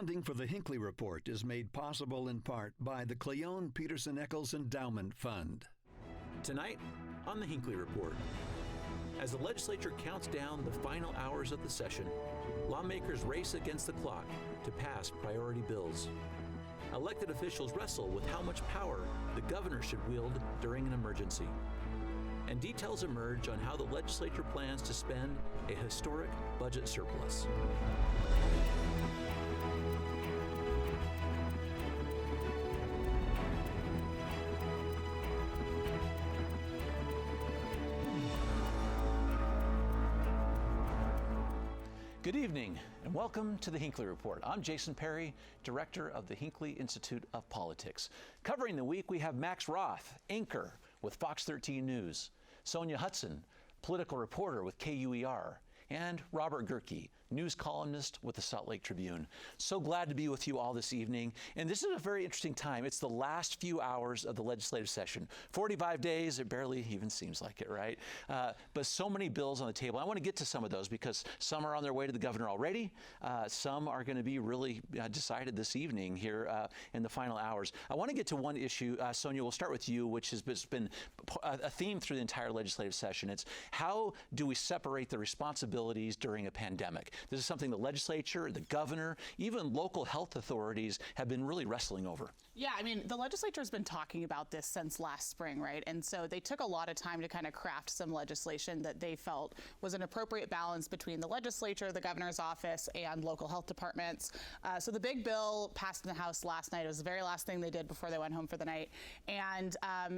Funding for the Hinckley Report is made possible in part by the Cleone Peterson Eccles Endowment Fund. Tonight on the Hinckley Report. As the legislature counts down the final hours of the session, lawmakers race against the clock to pass priority bills. Elected officials wrestle with how much power the governor should wield during an emergency. And details emerge on how the legislature plans to spend a historic budget surplus. Good evening and welcome to the Hinckley Report. I'm Jason Perry, director of the Hinckley Institute of Politics. Covering the week, we have Max Roth, anchor with Fox 13 News, Sonja Hutson, political reporter with KUER, and Robert Gerhke, news columnist with the Salt Lake Tribune. So glad to be with you all this evening. And this is a very interesting time. It's the last few hours of the legislative session. 45 days, it barely even seems like it, right? But so many bills on the table. I want to get to some of those because some are on their way to the governor already. Some are going to be really decided this evening here in the final hours. I want to get to one issue, Sonja, we'll start with you, which has been a theme through the entire legislative session. It's how do we separate the responsibilities during a pandemic? This is something the legislature, the governor, even local health authorities have been really wrestling over. Yeah, I mean, the legislature has been talking about this since last spring, right? And so they took a lot of time to kind of craft some legislation that they felt was an appropriate balance between the legislature, the governor's office, and local health departments. So the big bill passed in the House last night. It was the very last thing they did before they went home for the night. And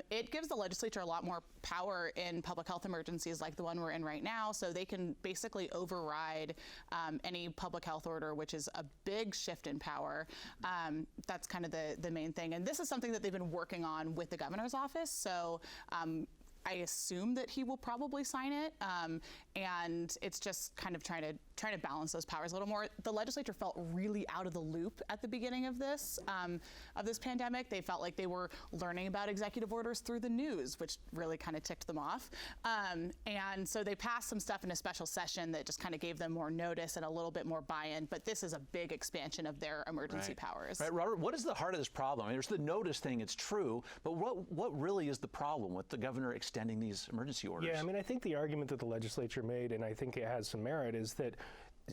it gives the legislature a lot more power in public health emergencies like the one we're in right now. So they can basically override any public health order, which is a big shift in power. That's kind of the main thing. And this is something that they've been working on with the governor's office. So I assume that he will probably sign it. And it's just kind of trying to balance those powers a little more. The legislature felt really out of the loop at the beginning of this pandemic. They felt like they were learning about executive orders through the news, which really kind of ticked them off. And so they passed some stuff in a special session that just kind of gave them more notice and a little bit more buy-in. But this is a big expansion of their emergency powers. Right, Robert, what is the heart of this problem? I mean, there's the notice thing, it's true, but what really is the problem with the governor extending these emergency orders? Yeah, I mean, I think the argument that the legislature made, and I think it has some merit, is that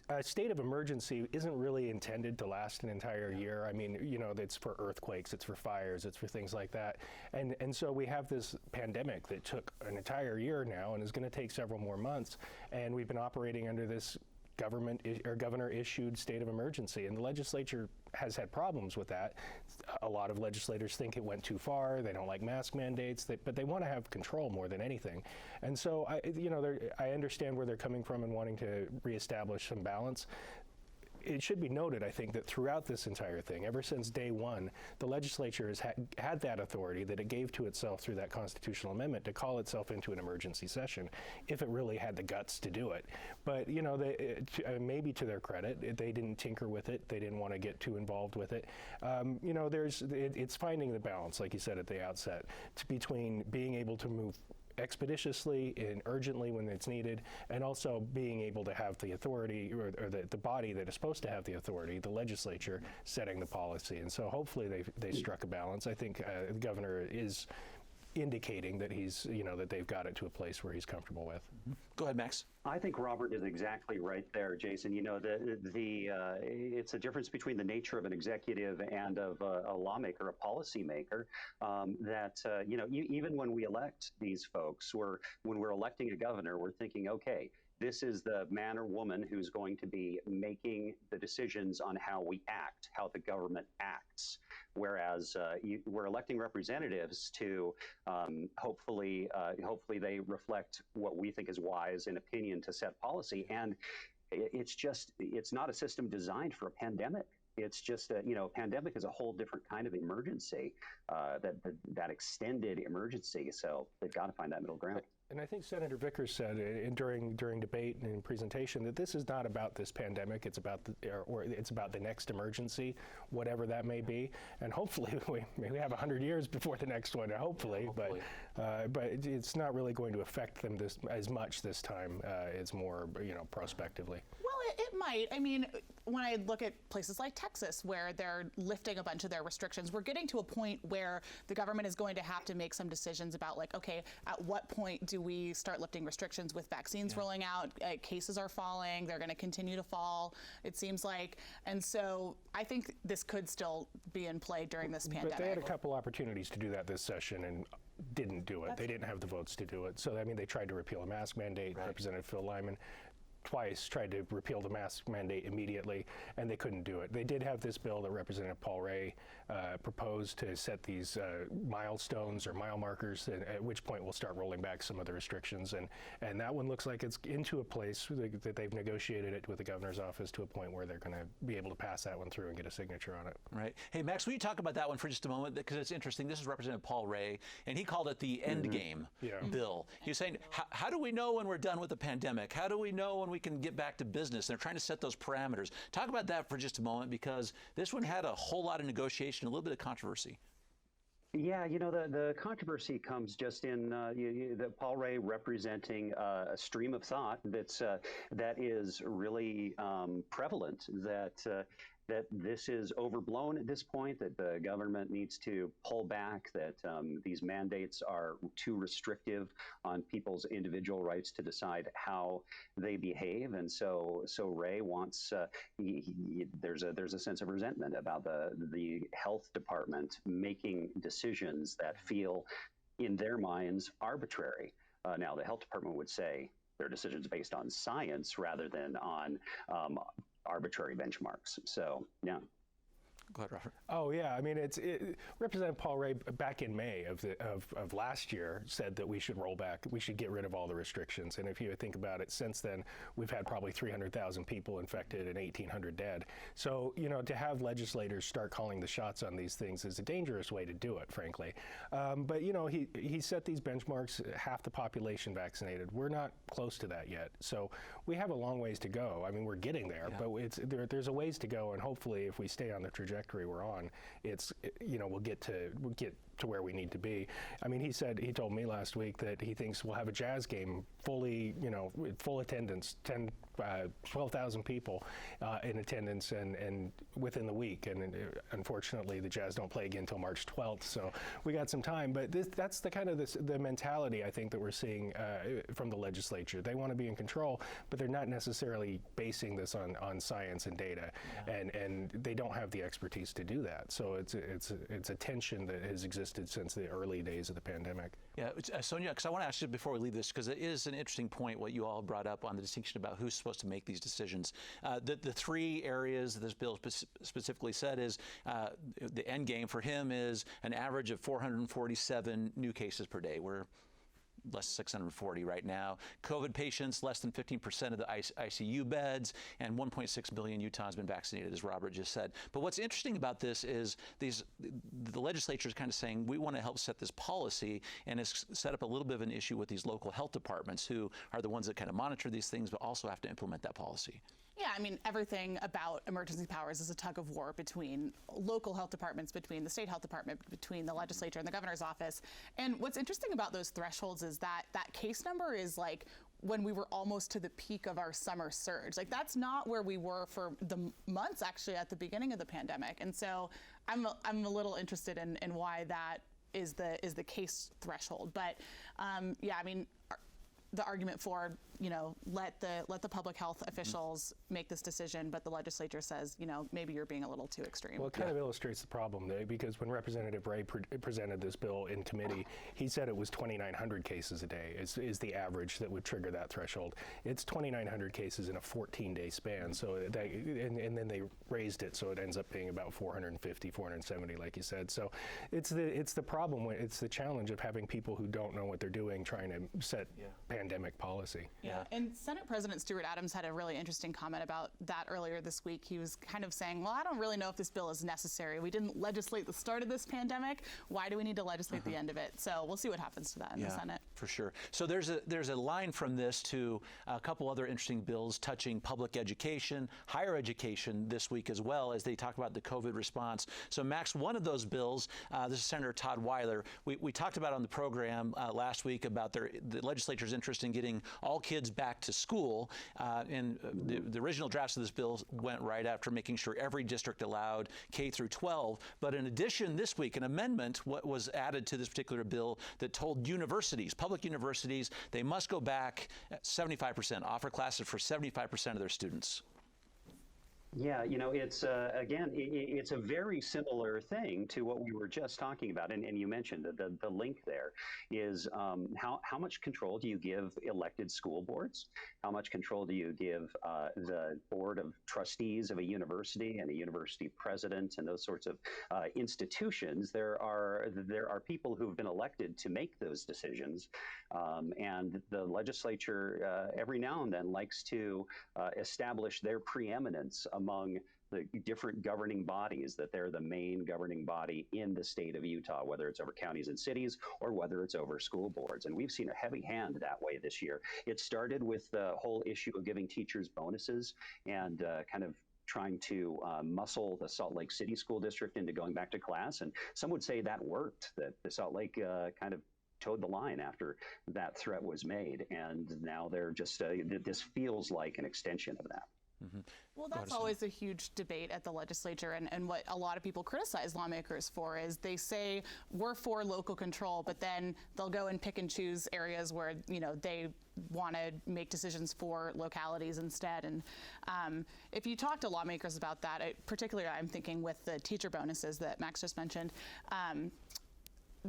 a state of emergency isn't really intended to last an entire year. I mean, you know, it's for earthquakes, it's for fires, it's for things like that. And so we have this pandemic that took an entire year now and is going to take several more months. And we've been operating under this governor-issued state of emergency, and the legislature has had problems with that. A lot of legislators think it went too far. They don't like mask mandates, but they want to have control more than anything. And so, I understand where they're coming from and wanting to reestablish some balance. It should be noted, I think, that throughout this entire thing, ever since day one, the legislature has had that authority that it gave to itself through that constitutional amendment to call itself into an emergency session if it really had the guts to do it. But, you know, maybe to their credit, they didn't tinker with it. They didn't want to get too involved with it. You know, it's finding the balance, like you said at the outset, between being able to move expeditiously and urgently when it's needed, and also being able to have the authority or the body that is supposed to have the authority, the legislature, setting the policy. And so hopefully they struck a balance. I think the governor is indicating that that they've got it to a place where he's comfortable with. Go ahead, Max. I think Robert is exactly right there, Jason. You know, it's a difference between the nature of an executive and of a lawmaker, a policymaker. Even when we elect these folks, when we're electing a governor, we're thinking, okay, this is the man or woman who's going to be making the decisions on how we act, how the government acts. Whereas we're electing representatives to hopefully they reflect what we think is wise in opinion to set policy. And it's not a system designed for a pandemic. It's just a pandemic is a whole different kind of emergency, that extended emergency. So they've got to find that middle ground. And I think Senator Vickers said during debate and in presentation that this is not about this pandemic. It's about it's about the next emergency, whatever that may be. And hopefully we have 100 years before the next one. Hopefully. But it's not really going to affect them as much this time. It's more prospectively. Well, it might. I mean, when I look at places like Texas, where they're lifting a bunch of their restrictions, we're getting to a point where the government is going to have to make some decisions about, like, okay, at what point do we start lifting restrictions with vaccines rolling out? Cases are falling. They're going to continue to fall, it seems like. And so I think this could still be in play during this pandemic. But they had a couple opportunities to do that this session and didn't do it. They didn't have the votes to do it. So, I mean, they tried to repeal a mask mandate. Right. Representative Phil Lyman twice tried to repeal the mask mandate immediately, and they couldn't do it. They did have this bill that Representative Paul Ray proposed to set these milestones or mile markers, at which point we'll start rolling back some of the restrictions. And that one looks like it's into a place that they've negotiated it with the governor's office to a point where they're going to be able to pass that one through and get a signature on it. Right. Hey, Max, will you talk about that one for just a moment? Because it's interesting. This is Representative Paul Ray, and he called it the end game bill. He's saying, how do we know when we're done with the pandemic? How do we know when we can get back to business? They're trying to set those parameters. Talk about that for just a moment, because this one had a whole lot of negotiation, a little bit of controversy. Yeah, the controversy comes just in Paul Ray representing a stream of thought that is really prevalent, that this is overblown at this point, that the government needs to pull back, that these mandates are too restrictive on people's individual rights to decide how they behave. And so Ray wants, there's a sense of resentment about the health department making decisions that feel, in their minds, arbitrary. Now, the health department would say they're decisions based on science rather than on arbitrary benchmarks. So, yeah. Go ahead, Robert. Oh yeah, I mean, Representative Paul Ray back in May of last year said that we should roll back, we should get rid of all the restrictions. And if you think about it, since then we've had probably 300,000 people infected and 1,800 dead. So to have legislators start calling the shots on these things is a dangerous way to do it, frankly. But he set these benchmarks, half the population vaccinated. We're not close to that yet. So we have a long ways to go. I mean, we're getting there, but there's a ways to go, and hopefully if we stay on the trajectory we're on, we'll get to where we need to be. I mean, he told me last week that he thinks we'll have a Jazz game fully, full attendance, 12,000 people in attendance and within the week. And unfortunately, the Jazz don't play again until March 12th, so we got some time. But that's the kind of the mentality I think that we're seeing from the legislature. They want to be in control, but they're not necessarily basing this on science and data, and they don't have the expertise to do that. So it's a tension that has existed since the early days of the pandemic. Yeah, Sonja, because I want to ask you before we leave this, because it is an interesting point what you all brought up on the distinction about who's supposed to make these decisions. The three areas that this bill specifically said is the end game for him is an average of 447 new cases per day. We're less than 640 right now. COVID patients, less than 15% of the ICU beds, and 1.6 million Utahns have been vaccinated, as Robert just said. But what's interesting about this is the legislature is kind of saying, we want to help set this policy, and it's set up a little bit of an issue with these local health departments, who are the ones that kind of monitor these things, but also have to implement that policy. Yeah, I mean, everything about emergency powers is a tug of war between local health departments, between the state health department, between the legislature and the governor's office. And what's interesting about those thresholds is that case number is like when we were almost to the peak of our summer surge. Like, that's not where we were for the months actually at the beginning of the pandemic. And so I'm a little interested in why that is the case threshold. But yeah, I mean, the argument for, let the public health officials make this decision, but the legislature says, maybe you're being a little too extreme. Well, it kind of illustrates the problem, though, because when Representative Ray presented this bill in committee, he said it was 2,900 cases a day is the average that would trigger that threshold. It's 2,900 cases in a 14-day span, so and then they raised it, so it ends up being about 450, 470, like you said. So it's the problem, it's the challenge of having people who don't know what they're doing trying to set pandemic policy. Yeah, and Senate President Stuart Adams had a really interesting comment about that earlier this week. He was kind of saying, well, I don't really know if this bill is necessary. We didn't legislate the start of this pandemic. Why do we need to legislate the end of it? So we'll see what happens to that in the Senate. For sure. So there's a line from this to a couple other interesting bills touching public education, higher education this week as well, as they talk about the COVID response. So Max, one of those bills, this is Senator Todd Weiler. We talked about on the program last week about the legislature's interest in getting all kids back to school. And the original drafts of this bill went right after making sure every district allowed K through 12. But in addition, this week, an amendment was added to this particular bill that told universities, public universities, they must go back 75%, offer classes for 75% of their students. Yeah, it's again, it's a very similar thing to what we were just talking about, and you mentioned the link there is how much control do you give elected school boards? How much control do you give the board of trustees of a university and a university president and those sorts of institutions? There are people who've been elected to make those decisions, and the legislature every now and then likes to establish their preeminence among the different governing bodies, that they're the main governing body in the state of Utah, whether it's over counties and cities or whether it's over school boards. And we've seen a heavy hand that way this year. It started with the whole issue of giving teachers bonuses and kind of trying to muscle the Salt Lake City School District into going back to class. And some would say that worked, that the Salt Lake kind of towed the line after that threat was made. And now they're just, this feels like an extension of that. Mm-hmm. Well, that's always a huge debate at the legislature, and what a lot of people criticize lawmakers for is they say we're for local control, but then they'll go and pick and choose areas where they want to make decisions for localities instead. And if you talk to lawmakers about that, particularly I'm thinking with the teacher bonuses that Max just mentioned,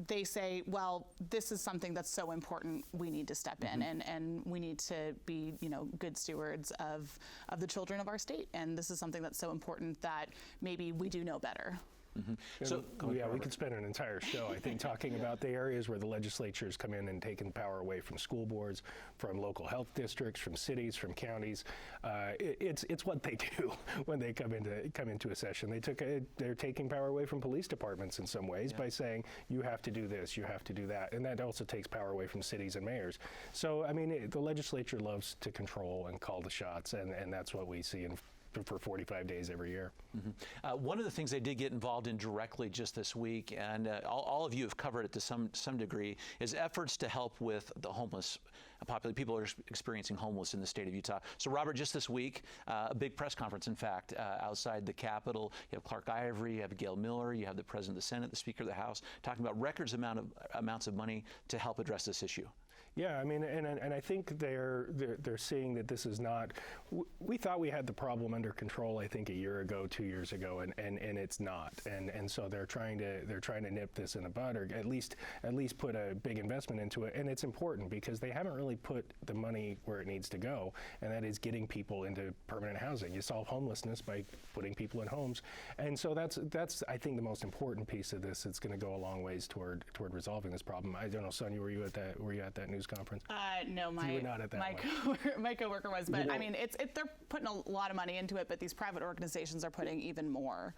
they say, well, this is something that's so important, we need to step in, and we need to be, good stewards of the children of our state. And this is something that's so important that maybe we do know better. Mm-hmm. So we could spend an entire show, I think, talking about the areas where the legislatures come in and taken power away from school boards, from local health districts, from cities, from counties. It's what they do when they come into a session. They're taking power away from police departments in some ways by saying you have to do this, you have to do that, and that also takes power away from cities and mayors. So I mean, the legislature loves to control and call the shots, and that's what we see for 45 days every year. Mm-hmm. One of the things they did get involved in directly just this week, and all of you have covered it to some degree, is efforts to help with the homeless population. People are experiencing homeless in the state of Utah. So Robert, just this week, a big press conference, in fact, outside the Capitol. You have Clark Ivory, you have Gail Miller, you have the President of the Senate, the Speaker of the House, talking about records amounts of money to help address this issue. Yeah, I mean, and I think they're seeing that this is not. We thought we had the problem under control, I think, a year ago, 2 years ago, and it's not. And so they're trying to nip this in the bud, or at least put a big investment into it. And it's important because they haven't really put the money where it needs to go, and that is getting people into permanent housing. You solve homelessness by putting people in homes, and so that's I think the most important piece of this. It's going to go a long ways toward resolving this problem. I don't know, Sonja, were you at that news conference? No, you were not at that my coworker was, but I mean, they're putting a lot of money into it, but these private organizations are putting even more.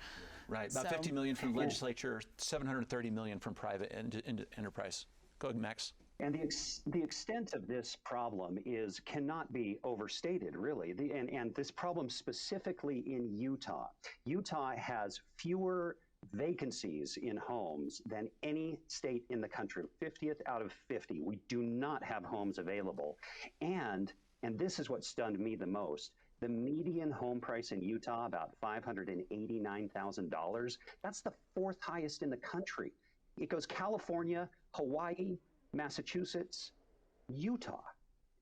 Right, about $50 million from the legislature, $730 million from private enterprise. Go ahead, Max. And the extent of this problem cannot be overstated, really. And this problem specifically in Utah. Utah has fewer vacancies in homes than any state in the country, 50th out of 50. We do not have homes available. And this is what stunned me the most. The median home price in Utah, about $589,000. That's the fourth highest in the country. It goes California, Hawaii, Massachusetts, Utah.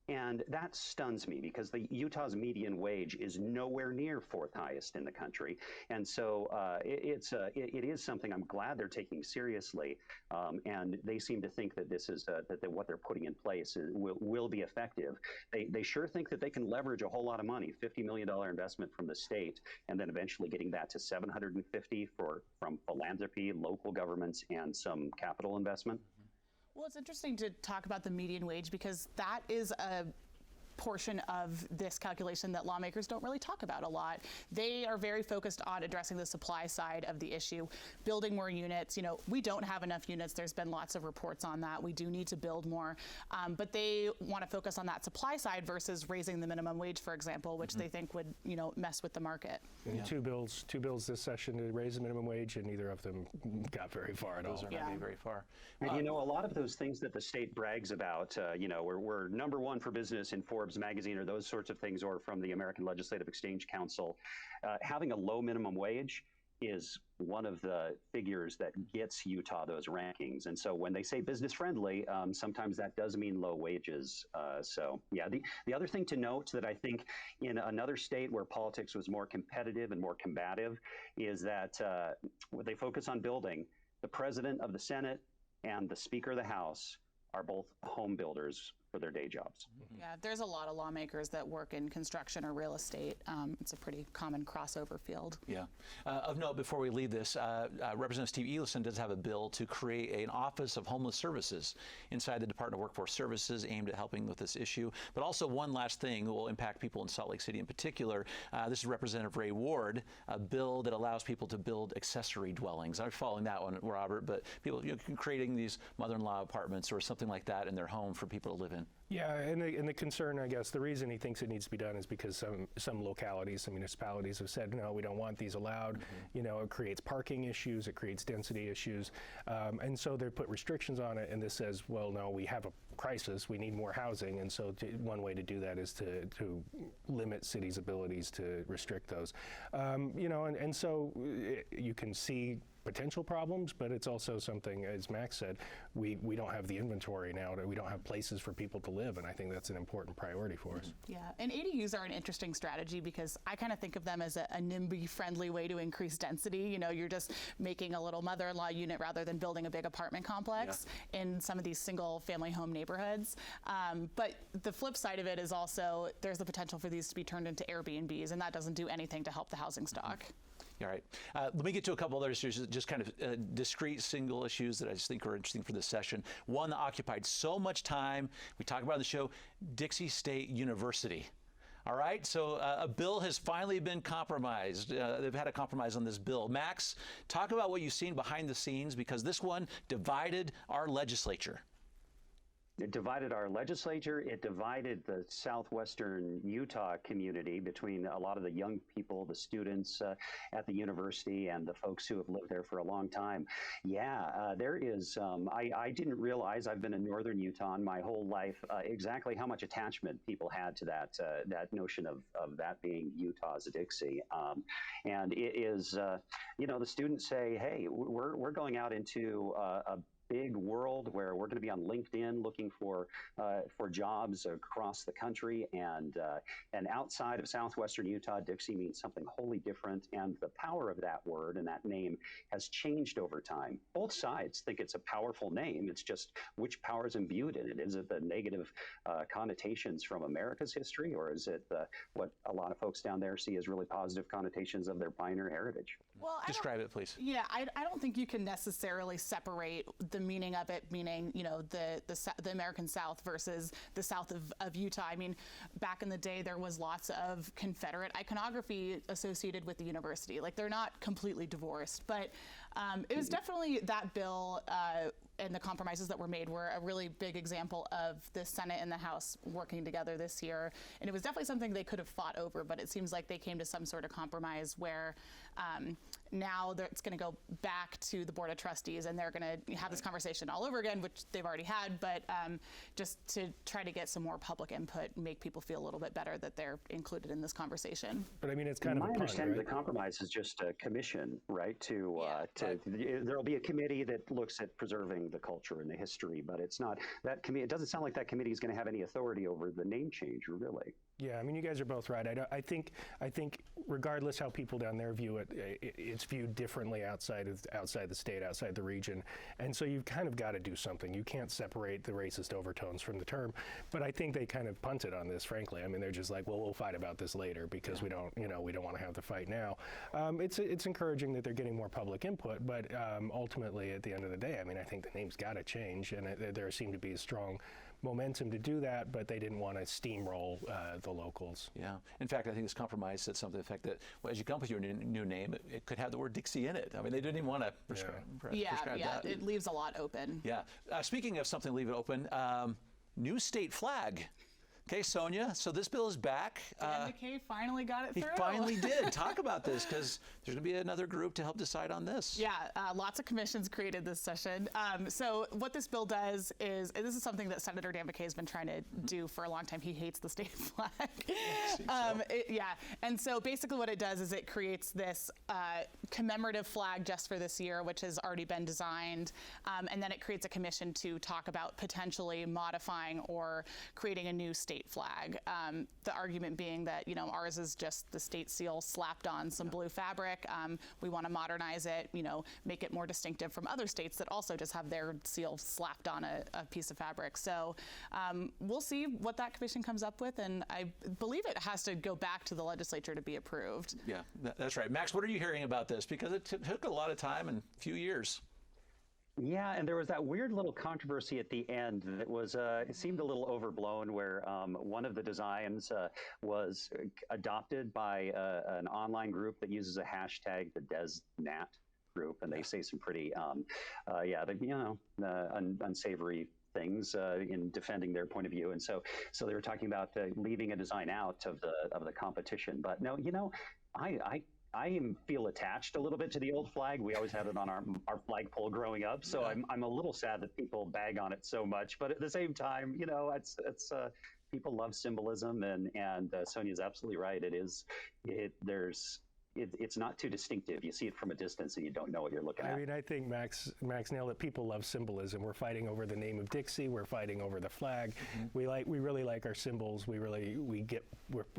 And that stuns me because Utah's median wage is nowhere near fourth highest in the country. And so it is something I'm glad they're taking seriously. And they seem to think that this is that what they're putting in place will be effective. They sure think that they can leverage a whole lot of money, $50 million investment from the state, and then eventually getting that to $750 from philanthropy, local governments, and some capital investment. Well, it's interesting to talk about the median wage because that is portion of this calculation that lawmakers don't really talk about a lot. They are very focused on addressing the supply side of the issue, building more units. You know, we don't have enough units. There's been lots of reports on that. We do need to build more, but they want to focus on that supply side versus raising the minimum wage, for example, which they think would, you know, mess with the market. And two bills this session to raise the minimum wage, and neither of them got very far at all. Those are not very far. And, you know, a lot of those things that the state brags about, you know, we're number one for business in Forbes magazine or those sorts of things, or from the American Legislative Exchange Council, having a low minimum wage is one of the figures that gets Utah those rankings. And so when they say business friendly, sometimes that does mean low wages. So yeah, the other thing to note that I think in another state where politics was more competitive and more combative is that when they focus on building, the president of the Senate and the Speaker of the House are both home builders for their day jobs. Yeah, there's a lot of lawmakers that work in construction or real estate. It's a pretty common crossover field. Yeah. Of note, before we leave this, Representative Steve Ellison does have a bill to create an Office of Homeless Services inside the Department of Workforce Services aimed at helping with this issue. But also one last thing that will impact people in Salt Lake City in particular. This is Representative Ray Ward, a bill that allows people to build accessory dwellings. I'm following that one, Robert, but people, you know, creating these mother-in-law apartments or something like that in their home for people to live in. Yeah, and the concern, I guess, the reason he thinks it needs to be done is because some localities, some municipalities have said, no, we don't want these allowed. You know, it creates parking issues, it creates density issues, and so they put restrictions on it, and this says, well, no, we have a crisis, we need more housing, and so one way to do that is to limit cities' abilities to restrict those. You know, and so you can see potential problems, but it's also something, as Max said, we don't have the inventory now, we don't have places for people to live, and I think that's an important priority for us. Yeah, and ADUs are an interesting strategy because I kind of think of them as a NIMBY-friendly way to increase density. You know, you're just making a little mother-in-law unit rather than building a big apartment complex in some of these single-family home neighborhoods. But the flip side of it is also there's the potential for these to be turned into Airbnbs, and that doesn't do anything to help the housing stock. All right. Let me get to a couple other issues, just kind of discrete single issues that I just think are interesting for this session. One that occupied so much time, we talked about on the show, Dixie State University. All right, so a bill has finally been compromised. They've had a compromise on this bill. Max, talk about what you've seen behind the scenes, because this one divided our legislature. It divided our legislature. It divided the southwestern Utah community between a lot of the young people, the students at the university, and the folks who have lived there for a long time. Yeah, there is, I didn't realize, I've been in northern Utah my whole life, exactly how much attachment people had to that notion of that being Utah's Dixie. And it is, you know, the students say, hey, we're going out into a big world where we're going to be on LinkedIn looking for jobs across the country, and outside of southwestern Utah, Dixie means something wholly different, and the power of that word and that name has changed over time. Both sides think it's a powerful name. It's just which power is imbued in it. Is it the negative connotations from America's history, or is it what a lot of folks down there see as really positive connotations of their pioneer heritage? Well, describe it, please. Yeah, I don't think you can necessarily separate the meaning of it, meaning, you know, the American South versus the South of Utah. I mean, back in the day, there was lots of Confederate iconography associated with the university. Like, they're not completely divorced, but it was definitely that bill and the compromises that were made were a really big example of the Senate and the House working together this year. And it was definitely something they could have fought over, but it seems like they came to some sort of compromise where now it's going to go back to the Board of Trustees, and they're going to have this conversation all over again, which they've already had, but just to try to get some more public input and make people feel a little bit better that they're included in this conversation. But I mean, it's kind of my understanding, right? The compromise is just a commission, right? There'll be a committee that looks at preserving the culture and the history, but it's not that committee. It doesn't sound like that committee is going to have any authority over the name change, really. Yeah, I mean, you guys are both right. I think regardless how people down there view it, it's viewed differently outside the state, outside the region, and so you've kind of got to do something. You can't separate the racist overtones from the term. But I think they kind of punted on this, frankly. I mean, they're just like, well, we'll fight about this later because we don't want to have the fight now. It's encouraging that they're getting more public input, but ultimately, at the end of the day, I mean, I think the name's got to change, and there seem to be a strong momentum to do that, but they didn't want to steamroll the locals. Yeah. In fact, I think this compromise said something to the effect that, well, as you come up with your new name, it could have the word Dixie in it. I mean, they didn't even want to prescribe that. It leaves a lot open. Yeah. Speaking of something leave it open, new state flag. Okay, Sonja, so this bill is back. Dan McKay finally got it through. He finally did. Talk about this, because there's going to be another group to help decide on this. Yeah, lots of commissions created this session. So what this bill does is, this is something that Senator Dan McKay has been trying to do for a long time. He hates the state flag. And so basically what it does is it creates this commemorative flag just for this year, which has already been designed. And then it creates a commission to talk about potentially modifying or creating a new state flag. The argument being that, ours is just the state seal slapped on some blue fabric. We want to modernize it, make it more distinctive from other states that also just have their seal slapped on a piece of fabric. So we'll see what that commission comes up with, and I believe it has to go back to the legislature to be approved. Yeah, that's right. Max, what are you hearing about this? Because it took a lot of time and a few years. Yeah, and there was that weird little controversy at the end that was, it seemed a little overblown, where one of the designs was adopted by an online group that uses a hashtag, the DesNat group, and they say some pretty, unsavory things in defending their point of view, and so they were talking about leaving a design out of the competition. But no, I feel attached a little bit to the old flag. We always had it on our flagpole growing up, so I'm a little sad that people bag on it so much. But at the same time, it's people love symbolism, and Sonja's absolutely right. It's not too distinctive. You see it from a distance and you don't know what you're looking at. I mean, I think Max nailed it. People love symbolism. We're fighting over the name of Dixie. We're fighting over the flag. Mm-hmm. We really like our symbols. We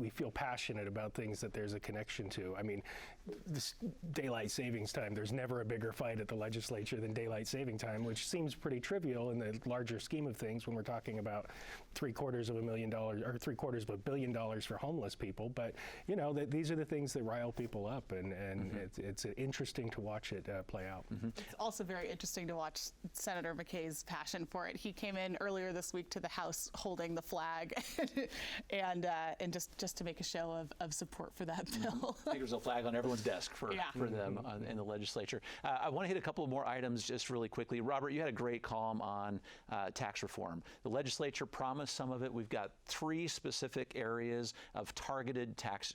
feel passionate about things that there's a connection to. I mean, this daylight savings time, there's never a bigger fight at the legislature than daylight saving time, which seems pretty trivial in the larger scheme of things when we're talking about $750 million or $750 million for homeless people. But these are the things that rile people up, and it's interesting to watch it play out. Mm-hmm. It's also very interesting to watch Senator McKay's passion for it. He came in earlier this week to the House holding the flag, and just to make a show of support for that bill. I think there's a flag on everyone's desk for them in the legislature. I want to hit a couple of more items just really quickly. Robert, you had a great column on tax reform. The legislature promised some of it. We've got 3 specific areas of targeted tax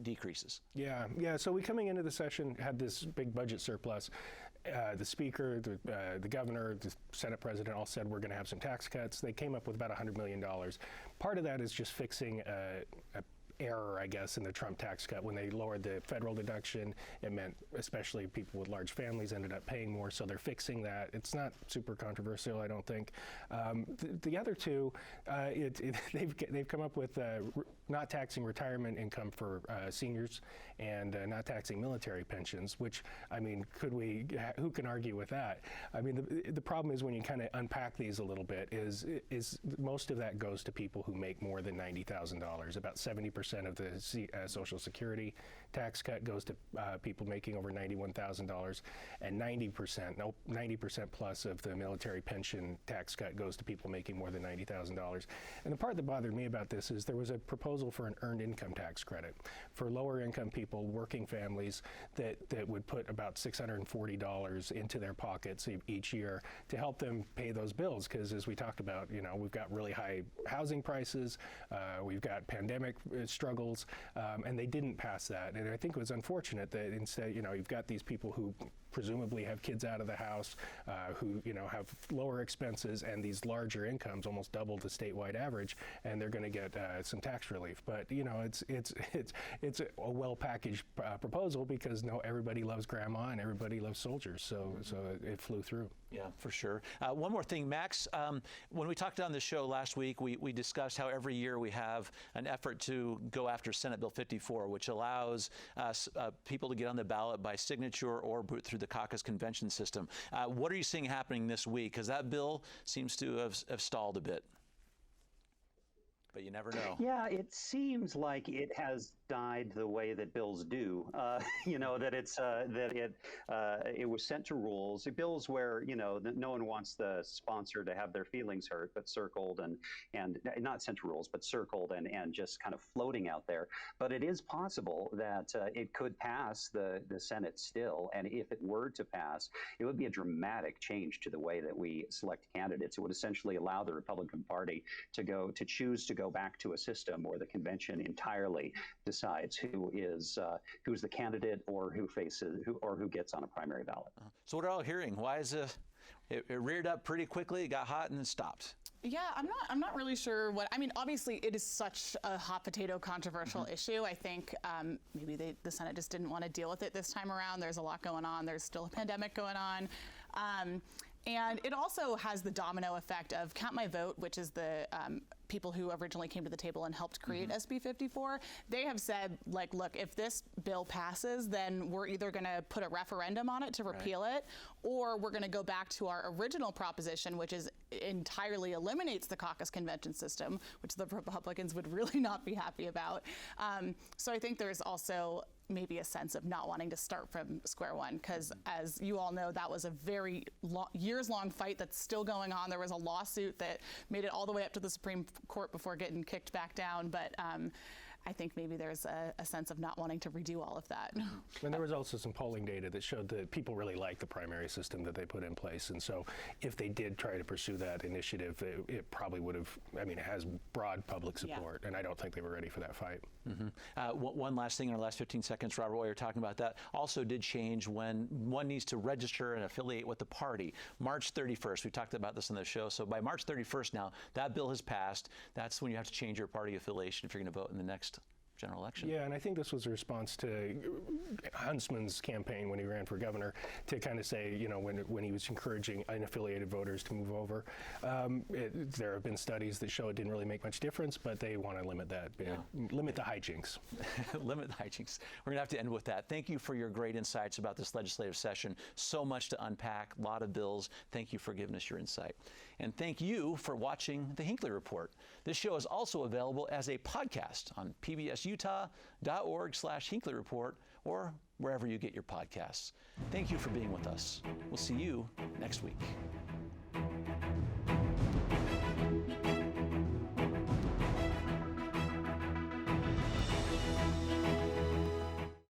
decreases. Yeah. So we coming into the session had this big budget surplus. The Speaker, the Governor, the Senate President all said we're going to have some tax cuts. They came up with about $100 million. Part of that is just fixing a error, I guess, in the Trump tax cut. When they lowered the federal deduction, it meant especially people with large families ended up paying more, so they're fixing that. It's not super controversial, I don't think. The other two, they've come up with not taxing retirement income for seniors and not taxing military pensions, which, I mean, who can argue with that? I mean, the problem is when you kind of unpack these a little bit is most of that goes to people who make more than $90,000. About 70% of the Social Security tax cut goes to people making over $91,000, and 90% plus of the military pension tax cut goes to people making more than $90,000. And the part that bothered me about this is there was a proposal for an earned income tax credit for lower income people, working families, that would put about $640 into their pockets each year to help them pay those bills. Because as we talked about, we've got really high housing prices, we've got pandemic struggles, and they didn't pass that. And I think it was unfortunate that instead, you've got these people who presumably have kids out of the house, who have lower expenses and these larger incomes, almost double the statewide average, and they're going to get some tax relief. But it's a well-packaged proposal because everybody loves grandma and everybody loves soldiers, so it flew through. Yeah, for sure. One more thing, Max. When we talked on the show last week, we discussed how every year we have an effort to go after Senate Bill 54, which allows people to get on the ballot by signature or through the caucus convention system. What are you seeing happening this week? Because that bill seems to have stalled a bit. but you never know. Yeah, it seems like it has died the way that bills do. That it was sent to rules, bills where that no one wants the sponsor to have their feelings hurt, but circled and not sent to rules, but circled and just kind of floating out there. But it is possible that it could pass the Senate still, and if it were to pass, it would be a dramatic change to the way that we select candidates. It would essentially allow the Republican Party to choose to go back to a system where the convention entirely decides who's the candidate or who gets on a primary ballot. So what are all hearing? Why is it reared up pretty quickly, it got hot, and then stopped? Yeah, I'm not really sure what. I mean, obviously, it is such a hot potato controversial issue. I think maybe the Senate just didn't want to deal with it this time around. There's a lot going on. There's still a pandemic going on. And it also has the domino effect of Count My Vote, which is the people who originally came to the table and helped create SB 54. They have said, like, look, if this bill passes, then we're either going to put a referendum on it to repeal it, or we're going to go back to our original proposition, which is entirely eliminates the caucus convention system, which the Republicans would really not be happy about. So I think there's also maybe a sense of not wanting to start from square one, because as you all know, that was a very years-long fight that's still going on. There was a lawsuit that made it all the way up to the Supreme Court before getting kicked back down, but I think maybe there's a sense of not wanting to redo all of that. And there was also some polling data that showed that people really like the primary system that they put in place. And so if they did try to pursue that initiative, it probably would have, it has broad public support, and I don't think they were ready for that fight. One last thing in our last 15 seconds, Robert, while you're talking about that, also did change when one needs to register and affiliate with the party. March 31st, we talked about this on the show, so by March 31st now, that bill has passed. That's when you have to change your party affiliation if you're going to vote in the next general election. Yeah, and I think this was a response to Huntsman's campaign when he ran for governor to kind of say, when he was encouraging unaffiliated voters to move over. There have been studies that show it didn't really make much difference, but they want to limit that, limit the hijinks. Limit the hijinks. We're going to have to end with that. Thank you for your great insights about this legislative session. So much to unpack, a lot of bills. Thank you for giving us your insight. And thank you for watching the Hinckley Report. This show is also available as a podcast on pbsutah.org/Hinckley Report or wherever you get your podcasts. Thank you for being with us. We'll see you next week.